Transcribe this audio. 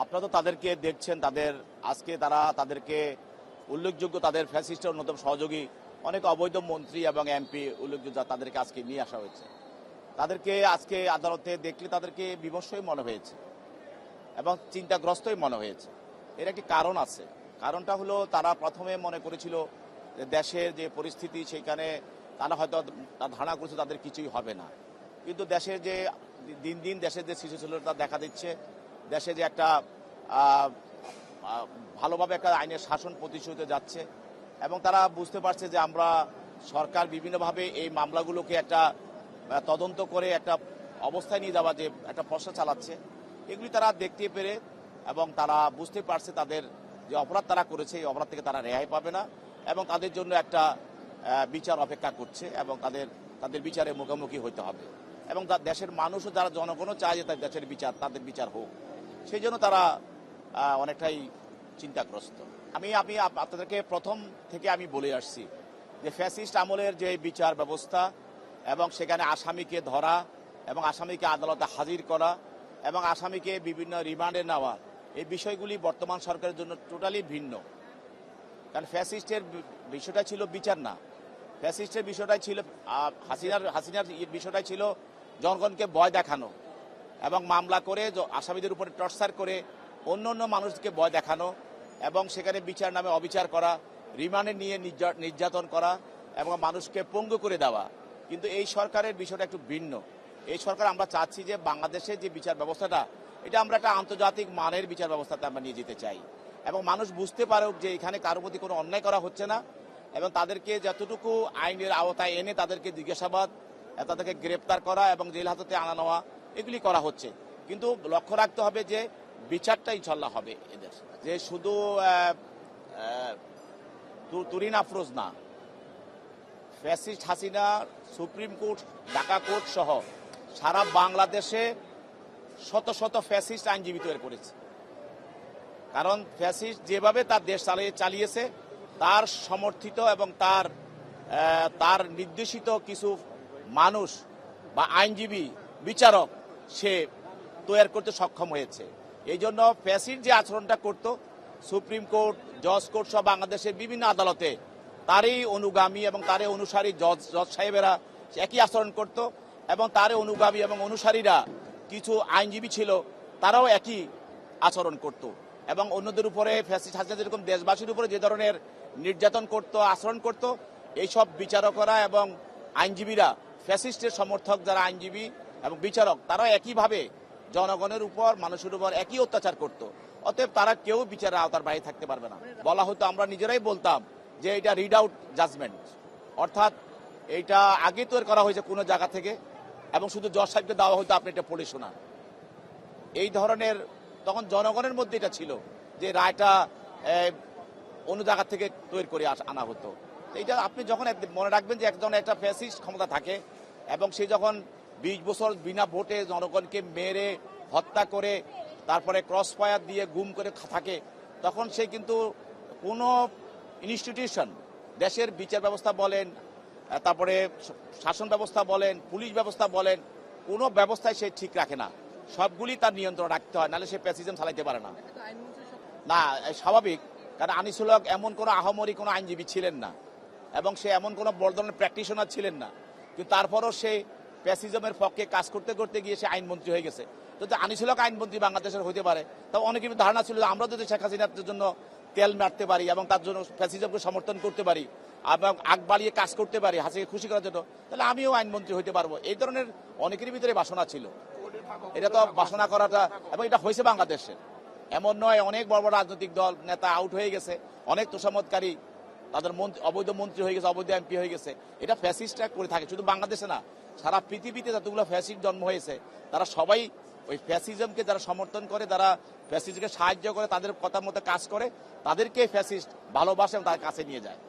আপনারা তো তাদেরকে দেখছেন, আজকে তাদেরকে উল্লেখযোগ্য তাদের ফ্যাসিস্টের অন্যতম সহযোগী অনেক অবৈধ মন্ত্রী এবং এমপি উল্লেখযোগ্য তাদেরকে আজকে নিয়ে আসা হয়েছে। তাদেরকে আজকে আদালতে দেখলে তাদেরকে বিমর্ষই মনে হয়েছে এবং চিন্তাগ্রস্তই মনে হয়েছে। এর একটি কারণ আছে। কারণটা হলো তারা প্রথমে মনে করেছিল যে দেশের যে পরিস্থিতি সেইখানে তারা হয়তো ধারণা করেছে তাদের কিছুই হবে না, কিন্তু দেশের যে দিন দিন দেশের যে সৃষ্টিশীলতা দেখা দিচ্ছে, দেশে যে একটা ভালোভাবে একটা আইনের শাসন প্রতিষ্ঠিত যাচ্ছে এবং তারা বুঝতে পারছে যে আমরা সরকার বিভিন্নভাবে এই মামলাগুলোকে একটা তদন্ত করে একটা অবস্থায় নিয়ে যাওয়া যে একটা প্রশ্ন চালাচ্ছে, এগুলি তারা দেখতে পেরে এবং তারা বুঝতে পারছে তাদের যে অপরাধ তারা করেছে এই অপরাধ থেকে তারা রেহাই পাবে না এবং তাদের জন্য একটা বিচার অপেক্ষা করছে এবং তাদের বিচারে মুখোমুখি হতে হবে এবং দেশের মানুষও যারা জনগণও চায় যে তাদের বিচার হোক, সেই জন্য তারা অনেকটাই চিন্তাগ্রস্ত। আমি আপনাদেরকে প্রথম থেকে আমি বলে আসছি যে ফ্যাসিস্ট আমলের যে বিচার ব্যবস্থা এবং সেখানে আসামিকে ধরা এবং আসামিকে আদালতে হাজির করা এবং আসামিকে বিভিন্ন রিমান্ডে নেওয়া, এই বিষয়গুলি বর্তমান সরকারের জন্য টোটালি ভিন্ন। কারণ ফ্যাসিস্টের বিষয়টা ছিল বিচার না, ফ্যাসিস্টের বিষয়টাই ছিল হাসিনার বিষয়টাই ছিল জনগণকে ভয় দেখানো এবং মামলা করে আসামিদের উপরে টর্চার করে অন্য মানুষকে ভয় দেখানো এবং সেখানে বিচার নামে অবিচার করা, রিমান্ডে নিয়ে নির্যাতন করা এবং মানুষকে পঙ্গু করে দেওয়া। কিন্তু এই সরকারের বিষয়টা একটু ভিন্ন। এই সরকার আমরা চাচ্ছি যে বাংলাদেশের যে বিচার ব্যবস্থাটা, এটা আমরা একটা আন্তর্জাতিক মানের বিচার ব্যবস্থাতে আমরা নিয়ে যেতে চাই এবং মানুষ বুঝতে পারুক যে এখানে কারোর প্রতি কোনো অন্যায় করা হচ্ছে না এবং তাদেরকে যতটুকু আইনের আওতায় এনে তাদেরকে জিজ্ঞাসাবাদ, তাদেরকে গ্রেপ্তার করা এবং জেল হাজতে আনা নেওয়া এগুলি করা হচ্ছে। কিন্তু লক্ষ্য রাখতে হবে যে বিচারটা ইনশাল্লাহ হবে এদের, যে শুধু তুরিন আফরোজ না, fascist Hasina supreme court, Dhaka court সহ সারা বাংলাদেশে শত শত ফ্যাসিস্ট আইনজীবী তৈরি করেছে। কারণ ফ্যাসিস্ট যেভাবে তার দেশ চালিয়েছে তার সমর্থিত এবং তার নির্দেশিত কিছু মানুষ বা আইনজীবী, বিচারক সে তৈরি করতে সক্ষম হয়েছে। এই জন্য ফ্যাসিস্ট যে আচরণটা করত সুপ্রিম কোর্ট, জজ কোর্ট সহ বাংলাদেশের বিভিন্ন আদালতে তারই অনুগামী এবং তারই অনুসারী জজ সাহেবেরা একই আচরণ করত এবং তারই অনুগামী এবং অনুসারীরা কিছু আইনজীবী ছিল তারাও একই আচরণ করত এবং অন্যদের উপরে ফ্যাসিস্ট হাসিনা যেরকম দেশবাসীর উপরে যে ধরনের নির্যাতন করত, আচরণ করত, এইসব বিচারকরা এবং আইনজীবীরা, ফ্যাসিস্টের সমর্থক যারা আইনজীবী এবং বিচারক, তারাও একইভাবে জনগণের উপর, মানুষের উপর একই অত্যাচার করত। অতএব তারা কেউ বিচারের আওতার বাইরে থাকতে পারবে না। বলা হতো, আমরা নিজেরাই বলতাম যে এটা রিড আউট জাজমেন্ট, অর্থাৎ এইটা আগে তৈরি করা হয়েছে কোনো জায়গা থেকে এবং শুধু জজ সাহেবকে দেওয়া হতো আপনি এটা পড়ে শোনান। এই ধরনের তখন জনগণের মধ্যে এটা ছিল যে রায়টা অন্য জায়গা থেকে তৈরি করে আনা হতো। এইটা আপনি যখন মনে রাখবেন যে একজন একটা ফ্যাসিস্ট ক্ষমতা থাকে এবং সে যখন 20 বছর বিনা ভোটে জনগণকে মেরে হত্যা করে তারপরে ক্রস ফায়ার দিয়ে গুম করে থাকে, তখন সে কিন্তু কোনো ইনস্টিটিউশন, দেশের বিচার ব্যবস্থা বলেন, তারপরে শাসন ব্যবস্থা বলেন, পুলিশ ব্যবস্থা বলেন, কোনো ব্যবস্থায় সে ঠিক রাখে না। সবগুলি তার নিয়ন্ত্রণ রাখতে হয়, নাহলে সে প্যাসিজম চালাইতে পারে না। না, স্বাভাবিক, কারণ আনিসুল হক এমন কোনো আহামরি কোনো আইনজীবী ছিলেন না এবং সে এমন কোনো বড় ধরনের প্র্যাকটিশনার ছিলেন না, কিন্তু তারপরও সে প্যাসিজমের পক্ষে কাজ করতে করতে গিয়ে সে আইনমন্ত্রী হয়ে গেছে। যদি আনিসুল হক আইনমন্ত্রী বাংলাদেশের হতে পারে, তবে অনেকের ধারণা ছিল যে আমরা যদি শেখ হাসিনার জন্য তেল মারতে পারি এবং তার জন্য প্যাসিজমকে সমর্থন করতে পারি এবং আগ বাড়িয়ে কাজ করতে পারি হাসিকে খুশি করার জন্য, তাহলে আমিও আইনমন্ত্রী হতে পারবো। এই ধরনের অনেকেরই ভিতরে বাসনা ছিল। এটা তো বাসনা করাটা, এবং এটা হয়েছে বাংলাদেশে, এমন নয় অনেক বড় বড় রাজনৈতিক দল নেতা আউট হয়ে গেছে, অনেক তোষামতকারী তাদের অবৈধ মন্ত্রী হয়ে গেছে, অবৈধ এমপি হয়ে গেছে। এটা ফ্যাসিস্টরা করে থাকে, শুধু বাংলাদেশে না, সারা পৃথিবীতে যতগুলো ফ্যাসিস্ট জন্ম হয়েছে তারা সবাই ওই ফ্যাসিজমকে যারা সমর্থন করে, যারা ফ্যাসিস্টকে সাহায্য করে, তাদের কথা মতো কাজ করে, তাদেরকে ফ্যাসিস্ট ভালোবাসে এবং তার কাছে নিয়ে যায়।